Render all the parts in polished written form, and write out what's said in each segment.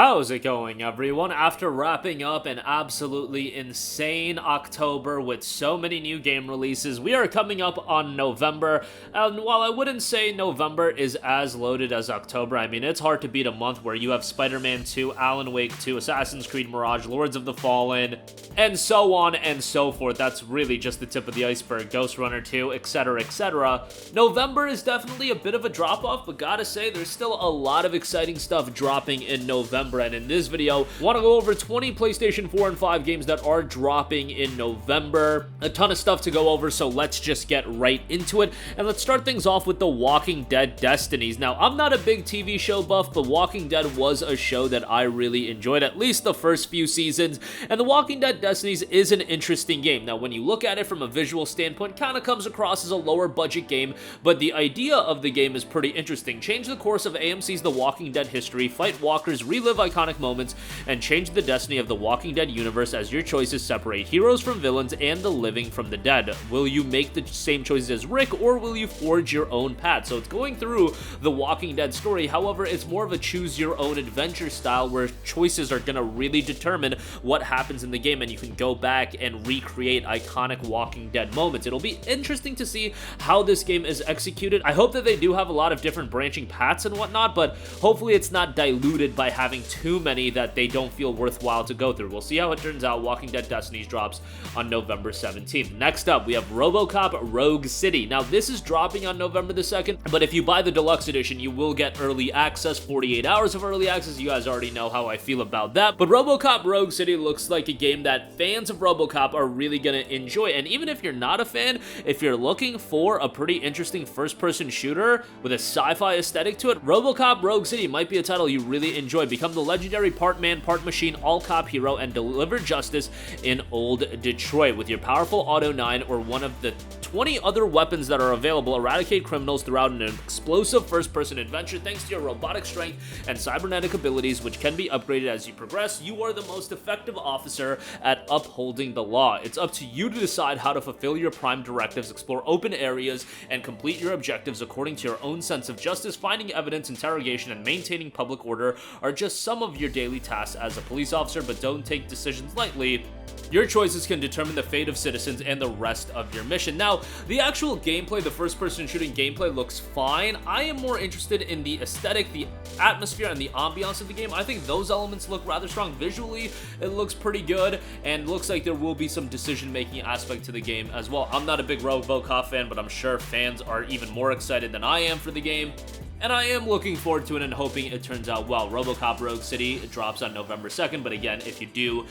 How's it going, everyone? After wrapping up an absolutely insane October with so many new game releases, we are coming up on November, and while I wouldn't say November is as loaded as October, I mean, it's hard to beat a month where you have Spider-Man 2, Alan Wake 2, Assassin's Creed Mirage, Lords of the Fallen, and so on and so forth. That's really just the tip of the iceberg. Ghost Runner 2, etc., etc. November is definitely a bit of a drop-off, but gotta say, there's still a lot of exciting stuff dropping in November. And in this video, I want to go over 20 PlayStation 4 and 5 games that are dropping in November. A ton of stuff to go over, so let's just get right into it. And let's start things off with The Walking Dead Destinies. Now, I'm not a big TV show buff, but Walking Dead was a show that I really enjoyed, at least the first few seasons. And The Walking Dead Destinies is an interesting game. Now, when you look at it from a visual standpoint, kind of comes across as a lower budget game, but the idea of the game is pretty interesting. Change the course of AMC's The Walking Dead history, fight walkers, relive iconic moments, and change the destiny of the Walking Dead universe as your choices separate heroes from villains and the living from the dead. Will you make the same choices as Rick, or will you forge your own path? So it's going through the Walking Dead story, however, it's more of a choose-your-own-adventure style where choices are going to really determine what happens in the game, and you can go back and recreate iconic Walking Dead moments. It'll be interesting to see how this game is executed. I hope that they do have a lot of different branching paths and whatnot, but hopefully it's not diluted by having too many that they don't feel worthwhile to go through. We'll see how it turns out. Walking Dead Destinies drops on November 17th. Next up, we have RoboCop Rogue City. Now, this is dropping on November the 2nd, but if you buy the deluxe edition, you will get early access, 48 hours of early access. You guys already know how I feel about that, but RoboCop Rogue City looks like a game that fans of RoboCop are really going to enjoy, and even if you're not a fan, if you're looking for a pretty interesting first-person shooter with a sci-fi aesthetic to it, RoboCop Rogue City might be a title you really enjoy. Become the legendary part-man, part-machine, all-cop hero and deliver justice in old Detroit. With your powerful Auto 9 or one of the 20 other weapons that are available, eradicate criminals throughout an explosive first-person adventure. Thanks to your robotic strength and cybernetic abilities, which can be upgraded as you progress, you are the most effective officer at upholding the law. It's up to you to decide how to fulfill your prime directives, explore open areas, and complete your objectives according to your own sense of justice. Finding evidence, interrogation, and maintaining public order are just some of your daily tasks as a police officer, but don't take decisions lightly. Your choices can determine the fate of citizens and the rest of your mission. Now, the actual gameplay, the first-person shooting gameplay looks fine. I am more interested in the aesthetic, the atmosphere, and the ambiance of the game. I think those elements look rather strong. Visually, it looks pretty good, and looks like there will be some decision-making aspect to the game as well. I'm not a big RoboCop fan, but I'm sure fans are even more excited than I am for the game. And I am looking forward to it and hoping it turns out well. RoboCop Rogue City drops on November 2nd, but again, if you do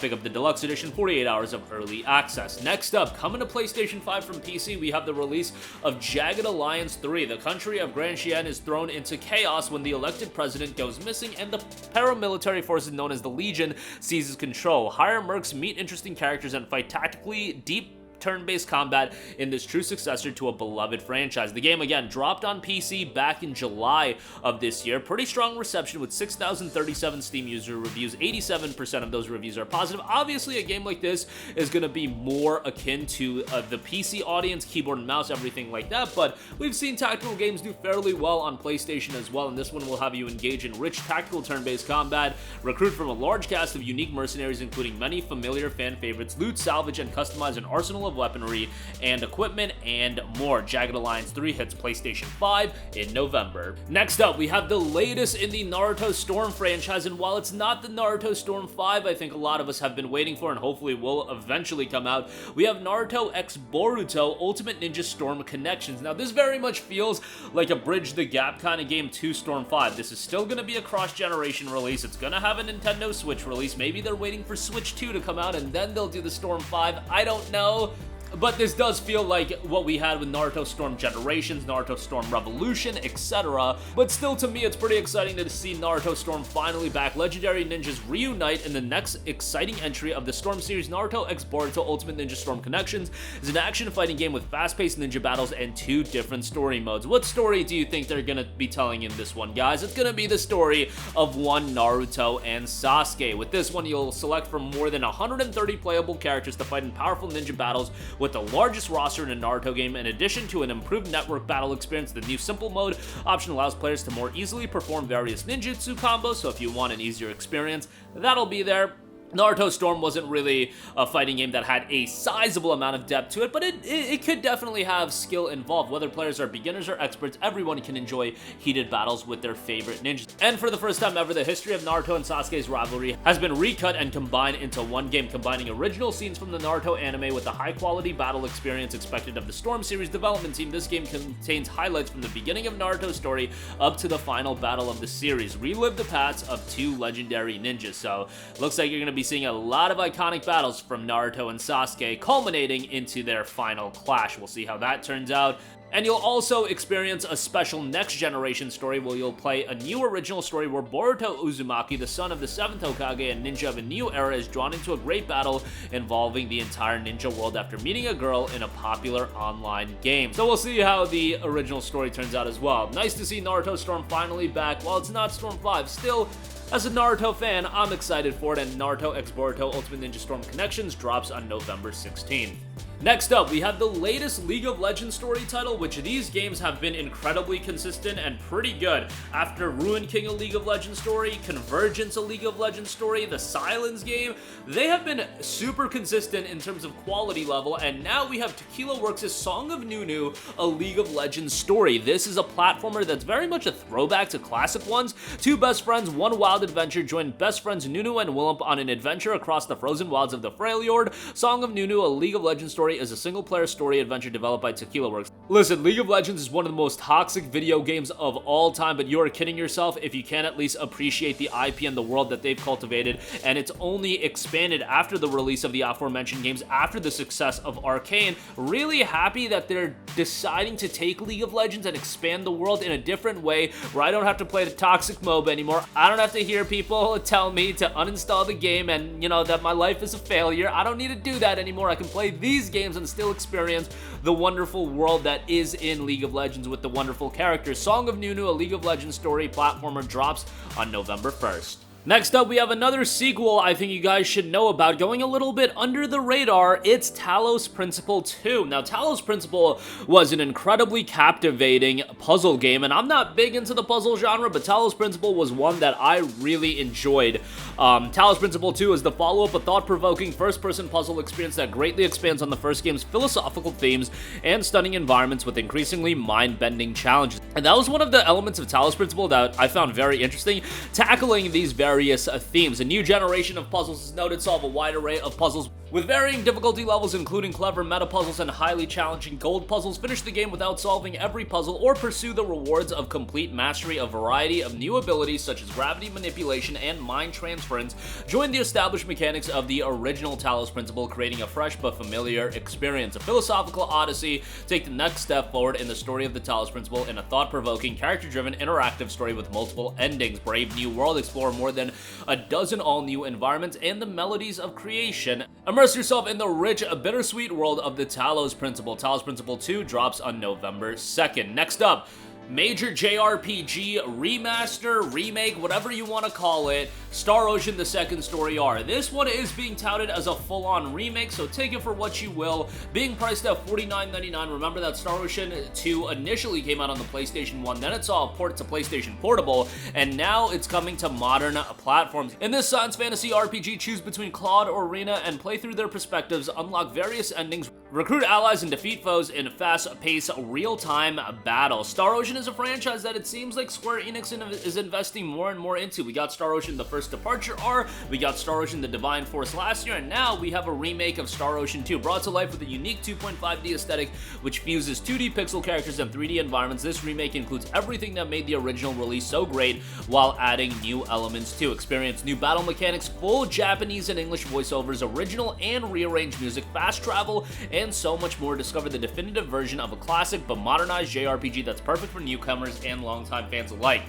pick up the deluxe edition, 48 hours of early access. Next up, coming to PlayStation 5 from PC, we have the release of Jagged Alliance 3. The country of Grand Chien is thrown into chaos when the elected president goes missing and the paramilitary forces known as the Legion seizes control. Hire mercs, meet interesting characters, and fight tactically deep turn-based combat in this true successor to a beloved franchise. The game, again, dropped on PC back in July of this year. Pretty strong reception with 6,037 Steam user reviews. 87% of those reviews are positive. Obviously, a game like this is going to be more akin to the PC audience, keyboard and mouse, everything like that, but we've seen tactical games do fairly well on PlayStation as well, and this one will have you engage in rich tactical turn-based combat, recruit from a large cast of unique mercenaries, including many familiar fan favorites, loot, salvage, and customize an arsenal of weaponry and equipment, and more. Jagged Alliance 3 hits PlayStation 5 in November. Next up, we have the latest in the Naruto Storm franchise, and while it's not the Naruto Storm 5 I think a lot of us have been waiting for and hopefully will eventually come out, we have Naruto x Boruto Ultimate Ninja Storm Connections. Now, this very much feels like a bridge the gap kind of game to Storm 5. This is still going to be a cross-generation release. It's going to have a Nintendo Switch release. Maybe they're waiting for Switch 2 to come out and then they'll do the Storm 5. I don't know. But this does feel like what we had with Naruto Storm Generations, Naruto Storm Revolution, etc. But still, to me, it's pretty exciting to see Naruto Storm finally back. Legendary ninjas reunite in the next exciting entry of the Storm series. Naruto x Boruto Ultimate Ninja Storm Connections is an action fighting game with fast-paced ninja battles and 2 different story modes. What story do you think they're gonna be telling in this one, guys? It's gonna be the story of one Naruto and Sasuke. With this one, you'll select from more than 130 playable characters to fight in powerful ninja battles with the largest roster in a Naruto game. In addition to an improved network battle experience, the new simple mode option allows players to more easily perform various ninjutsu combos, so if you want an easier experience, that'll be there. Naruto Storm wasn't really a fighting game that had a sizable amount of depth to it, but it could definitely have skill involved. Whether players are beginners or experts, everyone can enjoy heated battles with their favorite ninjas. And for the first time ever, the history of Naruto and Sasuke's rivalry has been recut and combined into one game, combining original scenes from the Naruto anime with the high-quality battle experience expected of the Storm series development team. This game contains highlights from the beginning of Naruto's story up to the final battle of the series. Relive the paths of two legendary ninjas. So, looks like you're going to be seeing a lot of iconic battles from Naruto and Sasuke, culminating into their final clash. We'll see how that turns out. And you'll also experience a special next generation story where you'll play a new original story where Boruto Uzumaki, the son of the 7th Hokage and ninja of a new era, is drawn into a great battle involving the entire ninja world after meeting a girl in a popular online game. So we'll see how the original story turns out as well. Nice to see Naruto Storm finally back. While it's not Storm 5, still, as a Naruto fan, I'm excited for it, and Naruto x Boruto Ultimate Ninja Storm Connections drops on November 16th. Next up, we have the latest League of Legends story title, which these games have been incredibly consistent and pretty good. After Ruin King, a League of Legends story, Convergence, a League of Legends story, the Silence game, they have been super consistent in terms of quality level, and now we have Tequila Works' Song of Nunu, a League of Legends story. This is a platformer that's very much a throwback to classic ones. Two best friends, one wild adventure, join best friends Nunu and Willump on an adventure across the frozen wilds of the Freljord. Song of Nunu, a League of Legends story, is a single-player story adventure developed by Tequila Works. Listen, League of Legends is one of the most toxic video games of all time, but you are kidding yourself if you can't at least appreciate the IP and the world that they've cultivated, and it's only expanded after the release of the aforementioned games, after the success of Arcane. Really happy that they're deciding to take League of Legends and expand the world in a different way, where I don't have to play the toxic MOBA anymore. I don't have to hear people tell me to uninstall the game and, you know, that my life is a failure. I don't need to do that anymore. I can play these games and still experience the wonderful world that is in League of Legends with the wonderful characters. Song of Nunu, a League of Legends story platformer, drops on November 1st. Next up, we have another sequel I think you guys should know about, going a little bit under the radar. It's Talos Principle 2. Now, Talos Principle was an incredibly captivating puzzle game, and I'm not big into the puzzle genre, but Talos Principle was one that I really enjoyed. Talos Principle 2 is the follow-up, a thought-provoking first-person puzzle experience that greatly expands on the first game's philosophical themes and stunning environments with increasingly mind-bending challenges. And that was one of the elements of Talos Principle that I found very interesting, tackling these various themes. A new generation of puzzles is noted solve a wide array of puzzles with varying difficulty levels, including clever meta puzzles and highly challenging gold puzzles. Finish the game without solving every puzzle or pursue the rewards of complete mastery. A variety of new abilities such as gravity manipulation and mind transference join the established mechanics of the original Talos Principle, creating a fresh but familiar experience. A philosophical odyssey, take the next step forward in the story of the Talos Principle in a thought-provoking, character-driven, interactive story with multiple endings. Brave new world, explore more than a dozen all-new environments and the melodies of creation. Immerse yourself in the rich, bittersweet world of the Talos Principle. Talos Principle 2 drops on November 2nd. Next up, major JRPG remaster, remake, whatever you want to call it, Star Ocean: The Second Story R. This one is being touted as a full-on remake, so take it for what you will. Being priced at $49.99, remember that Star Ocean 2 initially came out on the PlayStation 1, then it saw a port to PlayStation Portable, and now it's coming to modern platforms. In this science fantasy RPG, choose between Claude or Rena and play through their perspectives, unlock various endings, recruit allies, and defeat foes in fast-paced, real-time battle. Star Ocean is a franchise that it seems like Square Enix is investing more and more into. We got Star Ocean: The First Departure R, we got Star Ocean: The Divine Force last year, and now we have a remake of Star Ocean 2, brought to life with a unique 2.5D aesthetic, which fuses 2D pixel characters and 3D environments. This remake includes everything that made the original release so great, while adding new elements too. Experience new battle mechanics, full Japanese and English voiceovers, original and rearranged music, fast travel, and so much more. Discover the definitive version of a classic but modernized JRPG that's perfect for newcomers and longtime fans alike.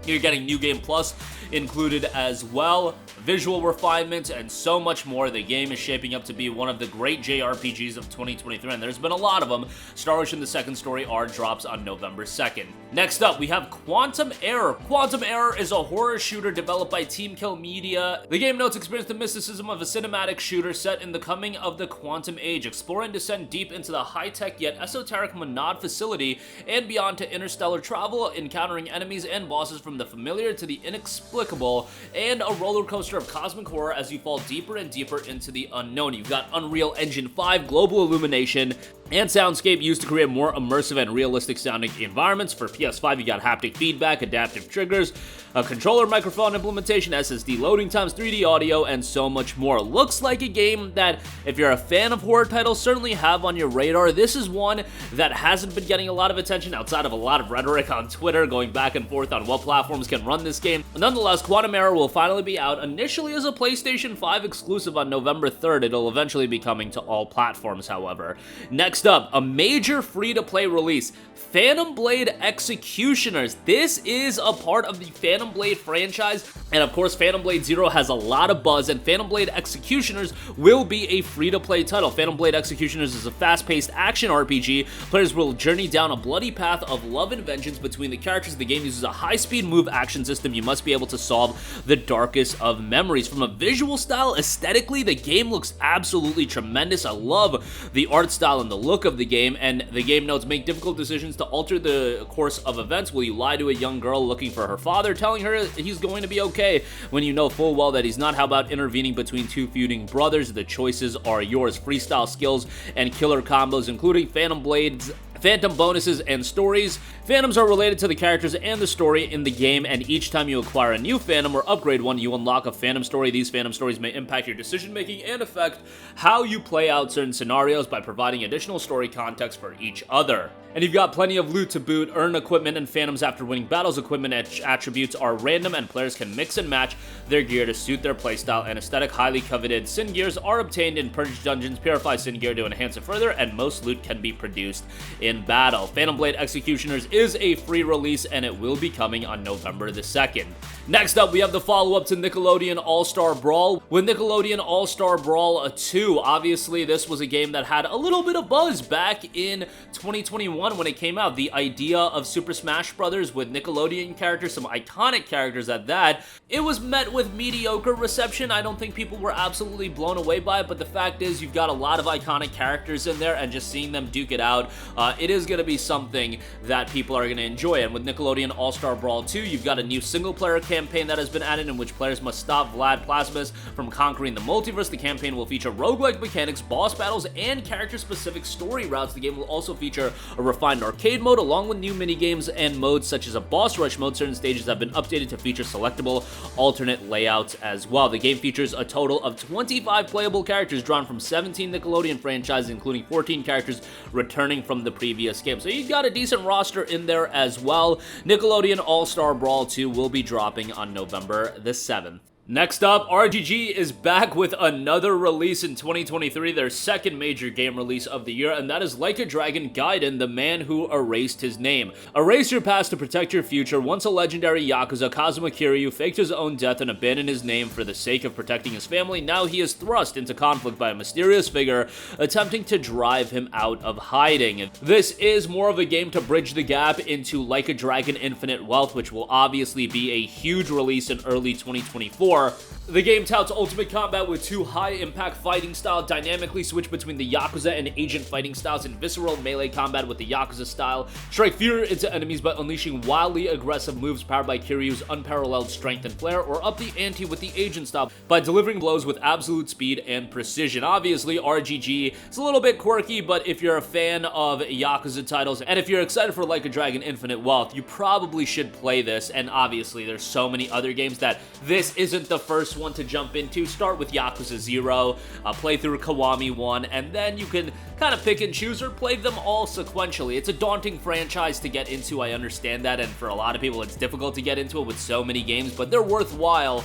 You're getting New Game Plus included as well, visual refinements, and so much more. The game is shaping up to be one of the great JRPGs of 2023, and there's been a lot of them. Star Ocean: The Second Story R drops on November 2nd. Next up, we have Quantum Error. Quantum Error is a horror shooter developed by Team Kill Media. The game notes experience the mysticism of a cinematic shooter set in the coming of the quantum age. Explore and descend deep into the high-tech yet esoteric Monad facility and beyond to interstellar travel, encountering enemies and bosses from the familiar to the inexplicable, and a roller coaster of cosmic horror as you fall deeper and deeper into the unknown. You've got Unreal Engine 5 global illumination and soundscape used to create more immersive and realistic sounding environments. For PS5, you got haptic feedback, adaptive triggers, a controller microphone implementation, SSD loading times, 3D audio, and so much more. Looks like a game that, if you're a fan of horror titles, certainly have on your radar. This is one that hasn't been getting a lot of attention outside of a lot of rhetoric on Twitter going back and forth on what platforms can run this game. Nonetheless, Quantum Error will finally be out initially as a PlayStation 5 exclusive on November 3rd. It'll eventually be coming to all platforms, however. Next up, a major free-to-play release, Phantom Blade Executioners. This is a part of the Phantom Blade franchise, and of course Phantom Blade Zero has a lot of buzz, and Phantom Blade Executioners will be a free-to-play title. Phantom Blade Executioners is a fast-paced action RPG. Players will journey down a bloody path of love and vengeance between the characters. The game uses a high-speed move action system. You must be able to solve the darkest of memories. From a visual style, aesthetically, the game looks absolutely tremendous. I love the art style and the look of the game, and the game notes make difficult decisions to alter the course of events. Will you lie to a young girl looking for her father, telling her he's going to be okay when you know full well that he's not? How about intervening between two feuding brothers? The choices are yours. Freestyle skills and killer combos, including Phantom Blades, Phantom bonuses, and stories. Phantoms are related to the characters and the story in the game, and each time you acquire a new Phantom or upgrade one, you unlock a Phantom story. These Phantom stories may impact your decision-making and affect how you play out certain scenarios by providing additional story context for each other. And you've got plenty of loot to boot, earn equipment, and Phantoms after winning battles. Equipment attributes are random, and players can mix and match their gear to suit their playstyle and aesthetic. Highly coveted Sin Gears are obtained in Purge dungeons. Purify Sin Gear to enhance it further, and most loot can be produced in battle. Phantom Blade Executioners is a free release, and it will be coming on November the 2nd. Next up, we have the follow-up to Nickelodeon All-Star Brawl with Nickelodeon All-Star Brawl 2. Obviously, this was a game that had a little bit of buzz back in 2021 when it came out. The idea of Super Smash Bros. With Nickelodeon characters, some iconic characters at that, it was met with mediocre reception. I don't think people were absolutely blown away by it, but the fact is you've got a lot of iconic characters in there, and just seeing them duke it out, it is going to be something that people are going to enjoy. And with Nickelodeon All-Star Brawl 2, you've got a new single-player campaign that has been added in which players must stop Vlad Plasmus from conquering the multiverse. The campaign will feature roguelike mechanics, boss battles, and character-specific story routes. The game will also feature a refined arcade mode along with new minigames and modes such as a boss rush mode. Certain stages have been updated to feature selectable alternate layouts as well. The game features a total of 25 playable characters drawn from 17 Nickelodeon franchises, including 14 characters returning from the previous game. So you've got a decent roster in there as well. Nickelodeon All-Star Brawl 2 will be dropping on November the 7th. Next up, RGG is back with another release in 2023, their second major game release of the year, and that is Like a Dragon Gaiden, the man who erased his name. Erase your past to protect your future. Once a legendary Yakuza, Kazuma Kiryu faked his own death and abandoned his name for the sake of protecting his family. Now he is thrust into conflict by a mysterious figure attempting to drive him out of hiding. This is more of a game to bridge the gap into Like a Dragon Infinite Wealth, which will obviously be a huge release in early 2024. The game touts ultimate combat with two high-impact fighting styles, dynamically switch between the Yakuza and Agent fighting styles, and visceral melee combat with the Yakuza style. Strike fear into enemies by unleashing wildly aggressive moves powered by Kiryu's unparalleled strength and flair, or up the ante with the Agent style by delivering blows with absolute speed and precision. Obviously, RGG is a little bit quirky, but if you're a fan of Yakuza titles, and if you're excited for Like a Dragon Infinite Wealth, you probably should play this, and obviously there's so many other games that this isn't the first one to jump into. Start with Yakuza 0, play through Kiwami 1, and then you can kind of pick and choose or play them all sequentially. It's a daunting franchise to get into, I understand that, and for a lot of people it's difficult to get into it with so many games, but they're worthwhile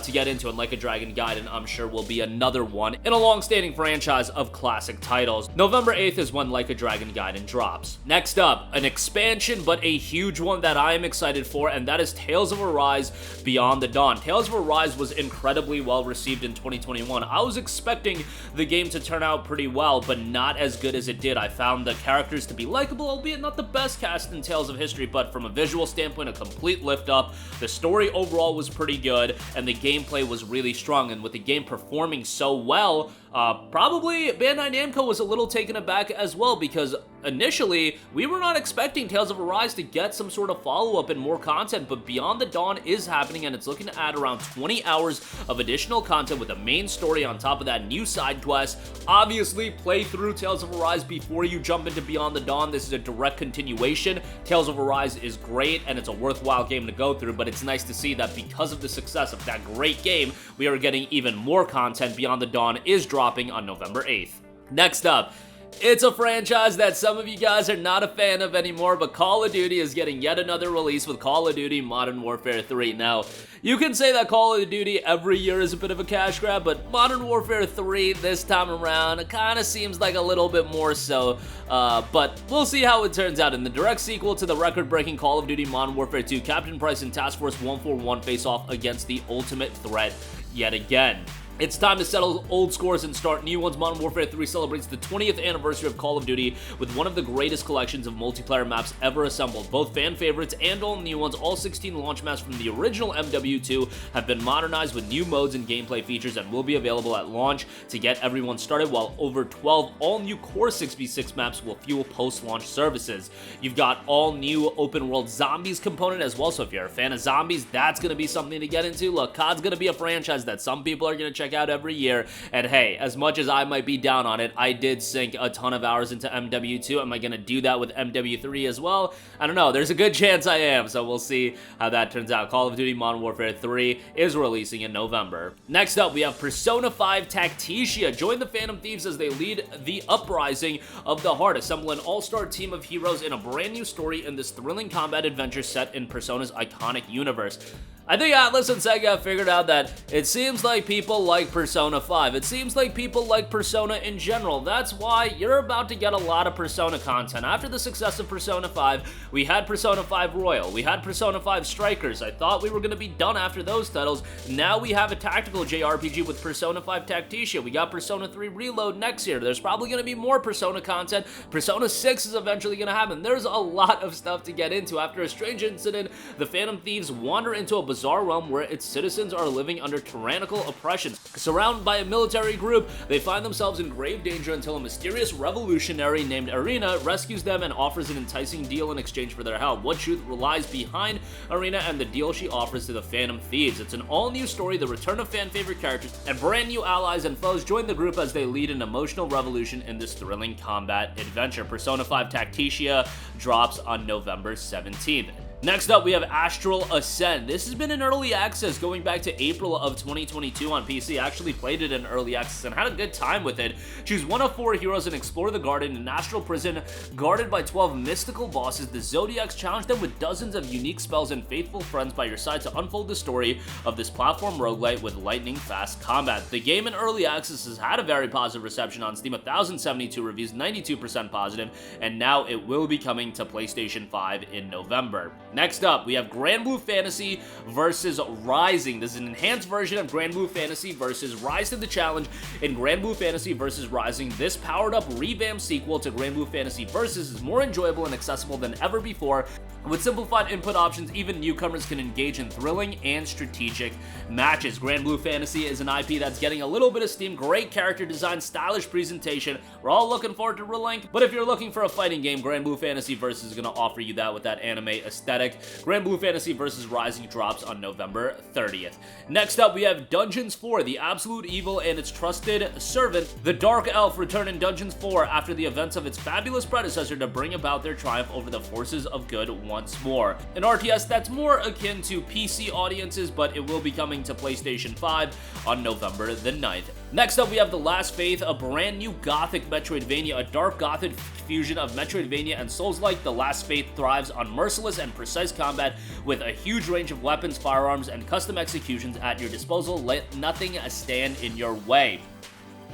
to get into, and Like a Dragon Gaiden, I'm sure, will be another one in a long-standing franchise of classic titles. November 8th is when Like a Dragon Gaiden drops. Next up, an expansion, but a huge one that I am excited for, and that is Tales of Arise Beyond the Dawn. Tales of Arise was incredibly well received in 2021. I was expecting the game to turn out pretty well, but not as good as it did. I found the characters to be likable, albeit not the best cast in Tales of History, but from a visual standpoint, a complete lift up. The story overall was pretty good, and the gameplay was really strong, and with the game performing so well, probably Bandai Namco was a little taken aback as well, because initially, we were not expecting Tales of Arise to get some sort of follow-up and more content, but Beyond the Dawn is happening, and it's looking to add around 20 hours of additional content with a main story on top of that, new side quests. Obviously, play through Tales of Arise before you jump into Beyond the Dawn. This is a direct continuation. Tales of Arise is great, and it's a worthwhile game to go through, but it's nice to see that because of the success of that great game, we are getting even more content. Beyond the Dawn is dropping on November 8th. Next up, it's a franchise that some of you guys are not a fan of anymore, but Call of Duty is getting yet another release with Call of Duty Modern Warfare 3. Now, you can say that Call of Duty every year is a bit of a cash grab, but Modern Warfare 3 this time around, it kind of seems like a little bit more so, but we'll see how it turns out. In the direct sequel to the record-breaking Call of Duty Modern Warfare 2, Captain Price and Task Force 141 face off against the ultimate threat yet again. It's time to settle old scores and start new ones. Modern Warfare 3 celebrates the 20th anniversary of Call of Duty with one of the greatest collections of multiplayer maps ever assembled. Both fan favorites and all new ones, all 16 launch maps from the original MW2 have been modernized with new modes and gameplay features and will be available at launch to get everyone started, while over 12 all-new Core 6v6 maps will fuel post-launch services. You've got all-new open-world zombies component as well, so if you're a fan of zombies, that's going to be something to get into. Look, COD's going to be a franchise that some people are going to check out every year, and hey, as much as I might be down on it, I did sink a ton of hours into MW2. Am I gonna do that with MW3 as well? I don't know. There's a good chance I am, so we'll see how that turns out. Call of Duty Modern Warfare 3 is releasing in November. Next up, we have Persona 5 Tacticia. Join the Phantom Thieves as they lead the uprising of the heart, assemble an all-star team of heroes in a brand new story in this thrilling combat adventure set in Persona's iconic universe. I think Atlas and Sega figured out that it seems like people like Persona 5. It seems like people like Persona in general. That's why you're about to get a lot of Persona content. After the success of Persona 5, we had Persona 5 Royal. We had Persona 5 Strikers. I thought we were going to be done after those titles. Now we have a tactical JRPG with Persona 5 Tacticia. We got Persona 3 Reload next year. There's probably going to be more Persona content. Persona 6 is eventually going to happen. There's a lot of stuff to get into. After a strange incident, the Phantom Thieves wander into a bizarre realm where its citizens are living under tyrannical oppression. Surrounded by a military group, they find themselves in grave danger until a mysterious revolutionary named Arena rescues them and offers an enticing deal in exchange for their help. What truth lies behind Arena and the deal she offers to the Phantom Thieves? It's an all-new story, the return of fan-favorite characters, and brand new allies and foes join the group as they lead an emotional revolution in this thrilling combat adventure. Persona 5 Tacticia drops on November 17th. Next up, we have Astral Ascent. This has been in early access going back to April of 2022 on PC. I actually played it in early access and had a good time with it. Choose one of 4 heroes and explore the garden in an astral prison guarded by 12 mystical bosses. The Zodiacs challenge them with dozens of unique spells and faithful friends by your side to unfold the story of this platform roguelite with lightning-fast combat. The game in early access has had a very positive reception on Steam, 1,072 reviews, 92% positive, and now it will be coming to PlayStation 5 in November. Next up, we have Granblue Fantasy versus Rising. This is an enhanced version of Granblue Fantasy versus Rise to the Challenge. In Granblue Fantasy versus Rising, this powered-up, revamped sequel to Granblue Fantasy Versus is more enjoyable and accessible than ever before. With simplified input options, even newcomers can engage in thrilling and strategic matches. Granblue Fantasy is an IP that's getting a little bit of steam, great character design, stylish presentation. We're all looking forward to Relink, but if you're looking for a fighting game, Granblue Fantasy Versus is going to offer you that with that anime aesthetic. Granblue Fantasy Versus Rising drops on November 30th. Next up, we have Dungeons 4, the absolute evil and its trusted servant. The Dark Elf return in Dungeons 4 after the events of its fabulous predecessor to bring about their triumph over the forces of good once more. An RTS that's more akin to PC audiences, but it will be coming to PlayStation 5 on November the 9th. Next up, we have The Last Faith, a brand new gothic Metroidvania, a dark gothic fusion of Metroidvania and Souls-like. The Last Faith thrives on merciless and precise precise combat with a huge range of weapons, firearms, and custom executions at your disposal. Let nothing stand in your way.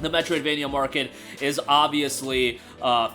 The Metroidvania market is obviously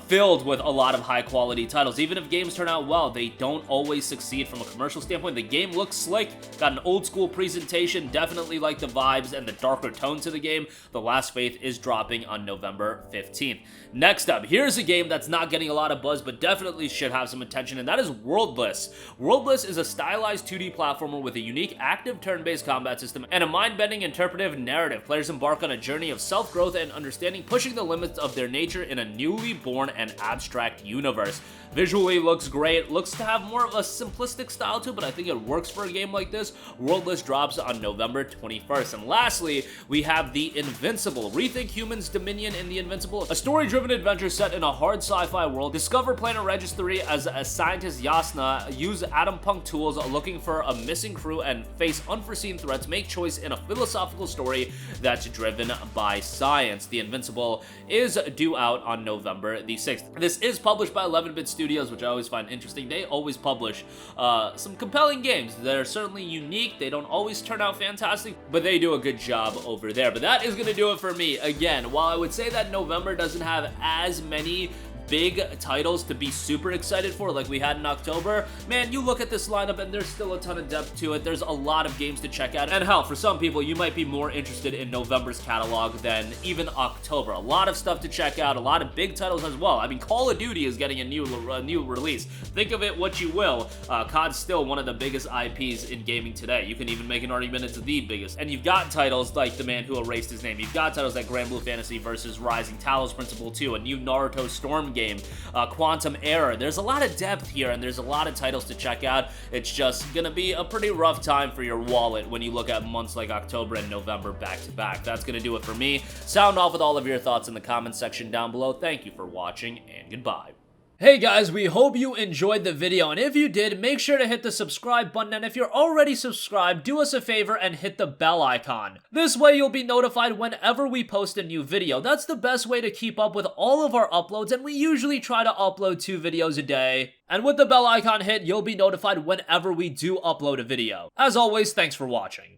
filled with a lot of high-quality titles. Even if games turn out well, they don't always succeed from a commercial standpoint. The game looks slick, got an old-school presentation, definitely like the vibes and the darker tone to the game. The Last Faith is dropping on November 15th. Next up, here's a game that's not getting a lot of buzz, but definitely should have some attention, and that is Worldless. Worldless is a stylized 2D platformer with a unique active turn-based combat system and a mind-bending interpretive narrative. Players embark on a journey of self-growth and understanding, pushing the limits of their nature in a newly born and abstract universe. Visually looks great, looks to have more of a simplistic style to it, but I think it works for a game like this. Worldless drops on November 21st. And lastly, we have the Invincible. Rethink humans' dominion in the Invincible, a story-driven adventure set in a hard sci-fi world. Discover Planet Regis 3 as a scientist Yasna, use atom punk tools looking for a missing crew, and face unforeseen threats. Make choice in a philosophical story that's driven by science. The Invincible is due out on November the 6th. This is published by 11-Bit Studios, which I always find interesting. They always publish some compelling games that are certainly unique. They don't always turn out fantastic, but they do a good job over there. But that is going to do it for me. Again, while I would say that November doesn't have as many big titles to be super excited for like we had in October, man, you look at this lineup and there's still a ton of depth to it. There's a lot of games to check out, and hell, for some people you might be more interested in November's catalog than even October. A lot of stuff to check out, a lot of big titles as well. I mean, Call of Duty is getting a new release. Think of it what you will, COD's still one of the biggest IPs in gaming today. You can even make an argument it's the biggest. And you've got titles like The Man Who Erased His Name. You've got titles like Granblue Fantasy vs. Rising, Talos Principle 2, a new Naruto Storm game, Quantum Error. There's a lot of depth here, and there's a lot of titles to check out. It's just gonna be a pretty rough time for your wallet when you look at months like October and November back to back. That's gonna do it for me. Sound off with all of your thoughts in the comments section down below. Thank you for watching, and goodbye. Hey guys, we hope you enjoyed the video, and if you did, make sure to hit the subscribe button, and if you're already subscribed, do us a favor and hit the bell icon. This way you'll be notified whenever we post a new video. That's the best way to keep up with all of our uploads, and we usually try to upload 2 videos a day. And with the bell icon hit, you'll be notified whenever we do upload a video. As always, thanks for watching.